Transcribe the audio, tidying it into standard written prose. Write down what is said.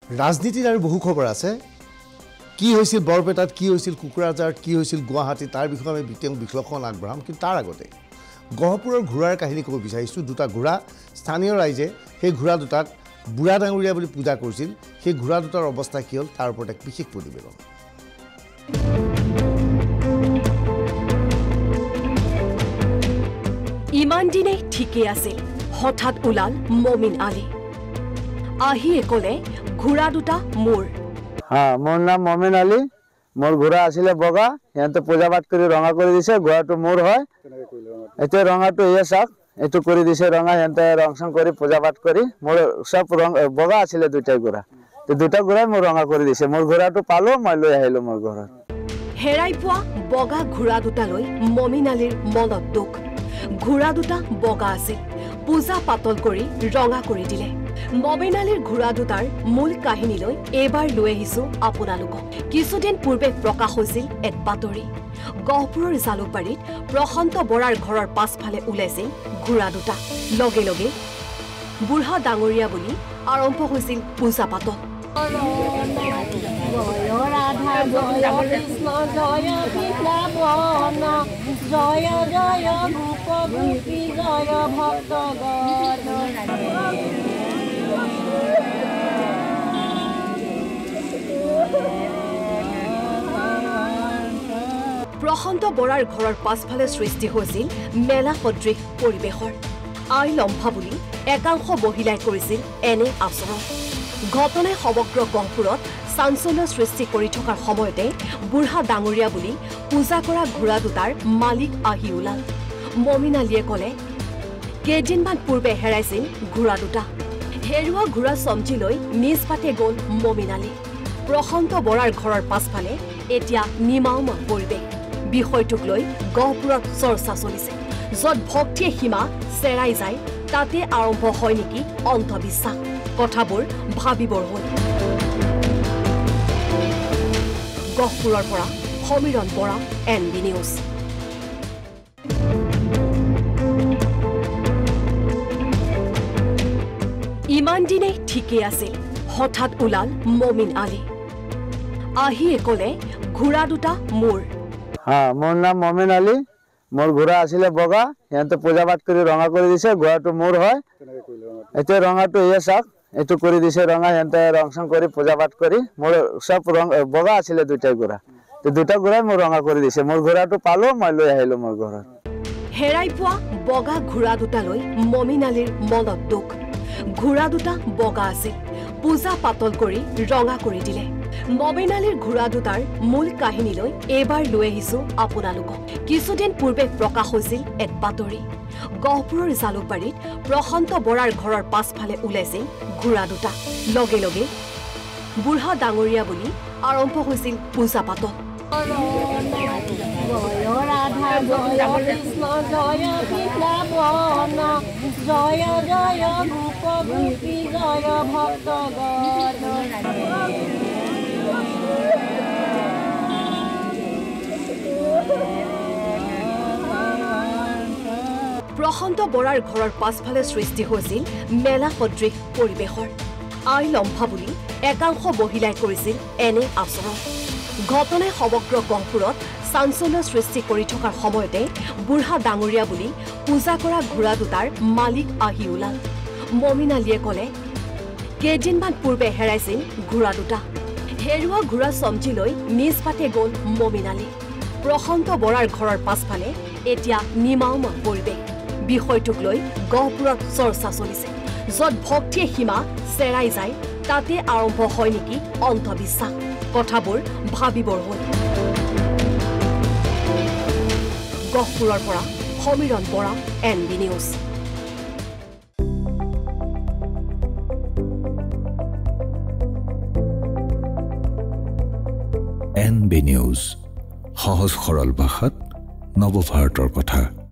ৰাজনীতিৰ আৰু বহু খবৰ আছে কি হৈছিল বৰপেটাত কি হৈছিল কুকুৰাঝাৰত কি হৈছিল গুৱাহাটী তাৰ বিষয়ে আমি বিশ্লেষণ আগবঢ়াম কিন্তু তাৰ আগতে গহপুৰৰ ঘোঁৰাৰ কাহিনী ক'ব বিচাৰিছোঁ দুটা ঘোঁৰা স্থানীয় ৰাইজে সেই ঘোঁৰা দুটাক বুঢ়া ডাঙৰীয়া বুলি পূজা কৰিছিল সেই ঘোঁৰা দুটাৰ অৱস্থা কি হ'ল তাৰ ওপৰত এক বিশেষ প্ৰতিবেদন ইমান দিনে ঠিকই আছিল হঠাৎ ওলাল মমিন আলী আহিয়ে ক'লে ঘোঁৰা দুটা মোৰ মোৰ নাম মমিন আলী মোৰ ঘোঁৰা আছিলে বগা সিহঁতে পূজা পাঠ কৰি ৰঙা কৰি দিছে ঘোঁৰাটো মোৰ হয় এতিয়া ৰঙাটো ইয়ে চাওক এইটো কৰি দিছে ৰঙা সিহঁতে ৰং চং কৰি পূজা পাঠ কৰি মোৰ চব ৰং বগা আছিলে দুটাই ঘোঁৰা দুটা ঘোঁৰাই মোৰ ৰঙা কৰি দিছে মোৰ ঘোঁৰাটো পালো মই লৈ আহিলো মোৰ ঘৰত হেৰাই পোৱা বগা ঘোঁৰা দুটালৈ মমিন আলীৰ মনত দুখ ঘোঁৰা দুটা বগা আছিল পূজা পাতল কৰি ৰঙা কৰি দিলে মমিন আলীৰ ঘোঁৰা দুটাৰ মূল কাহিনীলৈ এইবাৰ লৈ আহিছো আপোনালোকক কিছুদিন পূৰ্বে প্ৰকাশ হৈছিল এক বাতৰি গহপুৰৰ জালুকবাৰীত প্ৰশান্ত বৰাৰ ঘৰৰ পাছফালে ওলাইছিল ঘোঁৰা দুটা লগে লগে বুঢ়া ডাঙৰীয়া বুলি আৰম্ভ হৈছিল পূজা পাতল প্ৰশান্ত বৰাৰ ঘৰৰ পাছফালে সৃষ্টি হৈছিল মেলা সদৃশ পৰিৱেশৰ আই লম্ফা বুলি একাংশ মহিলাই কৰিছিল এনে আচৰণ ঘটনাই সমগ্ৰ গহপুৰত চাঞ্চল্য সৃষ্টি কৰি থকাৰ সময়তে বুঢ়া ডাঙৰীয়া বুলি পূজা কৰা ঘোঁৰা দুটাৰ মালিক আহি ওলাল মমিন আলীয়ে ক'লে কেইদিনমান পূৰ্বে হেৰাইছিল ঘোঁৰা দুটা হেৰুৱা ঘোঁৰা চমজি লৈ নিজ পাতে গ'ল মমিন আলী প্ৰশান্ত বৰাৰ ঘৰৰ পাছফালে এতিয়া নিমাওমা পৰিৱেশ বিষয়টোক লৈ গহপুৰত চৰ্চা চলিছে য'ত ভক্তিয়ে সীমা চেৰাই যায় তাতে আৰম্ভ হয় নেকি অন্ধবিশ্বাস কথাবোৰ ভাবিবৰ হ'ল গহপুৰৰ পৰা সমীৰণ বৰা NB নিউজ ইমান দিনে ঠিকই আছিল হঠাৎ ওলাল মমিন আলী আহিয়ে ক'লে ঘোঁৰা দুটা মোৰ মোৰ নাম মমিন আলী মোৰ ঘোঁৰা আছিলে বগা সিহঁতে পূজা পাঠ কৰি ৰঙা কৰি দিছে ঘোঁৰাটো মোৰ হয় এতিয়া ৰঙাটো ইয়ে চাওক এইটো কৰি দিছে ৰঙা সিহঁতে ৰং চং কৰি পূজা পাঠ কৰি মোৰ চব ৰং বগা আছিলে দুটাই ঘোঁৰা দুটা ঘোঁৰাই মোৰ ৰঙা কৰি দিছে মোৰ ঘোঁৰাটো পালো মই লৈ আহিলো মোৰ ঘৰত হেৰাই পোৱা বগা ঘোঁৰা দুটালৈ মমিন আলীৰ মনত দুখ ঘোঁৰা দুটা বগা আছিল পূজা পাতল কৰি ৰঙা কৰি দিলে মমিন আলীৰ ঘোঁৰা দুটাৰ মূল কাহিনীলৈ এইবাৰ লৈ আহিছো আপোনালোকক কিছুদিন পূৰ্বে প্ৰকাশ হৈছিল এক বাতৰি গহপুৰৰ জালুকবাৰীত প্ৰশান্ত বৰাৰ ঘৰৰ পাছফালে ওলাইছিল ঘোঁৰা দুটা লগে লগে বুঢ়া ডাঙৰীয়া বুলি আৰম্ভ হৈছিল পূজা পাতল প্ৰশান্ত বৰাৰ ঘৰৰ পাছফালে সৃষ্টি হৈছিল মেলা সদৃশ পৰিৱেশৰ আই লম্ফা বুলি একাংশ মহিলাই কৰিছিল এনে আচৰণ ঘটনাই সমগ্ৰ গহপুৰত চাঞ্চল্য সৃষ্টি কৰি থকাৰ সময়তে বুঢ়া ডাঙৰীয়া বুলি পূজা কৰা ঘোঁৰা দুটাৰ মালিক আহি ওলাল মমিন আলীয়ে ক'লে কেইদিনমান পূৰ্বে হেৰাইছিল ঘোঁৰা দুটা হেৰুৱা ঘোঁৰা চমজি লৈ নিজ পাতে গ'ল মমিন আলী প্ৰশান্ত বৰাৰ ঘৰৰ পাছফালে এতিয়া নিমাওমা পৰিৱেশ বিষয়টোক লৈ গহপুৰত চৰ্চা চলিছে য'ত ভক্তিয়ে সীমা চেৰাই যায় তাতে আৰম্ভ হয় নেকি অন্ধবিশ্বাস কথাবোৰ ভাবিবৰ হ'ল গহপুৰৰ পৰা Samiran Bora NB news NB news সহজ সৰল ভাষাত নৱভাৰতৰ কথা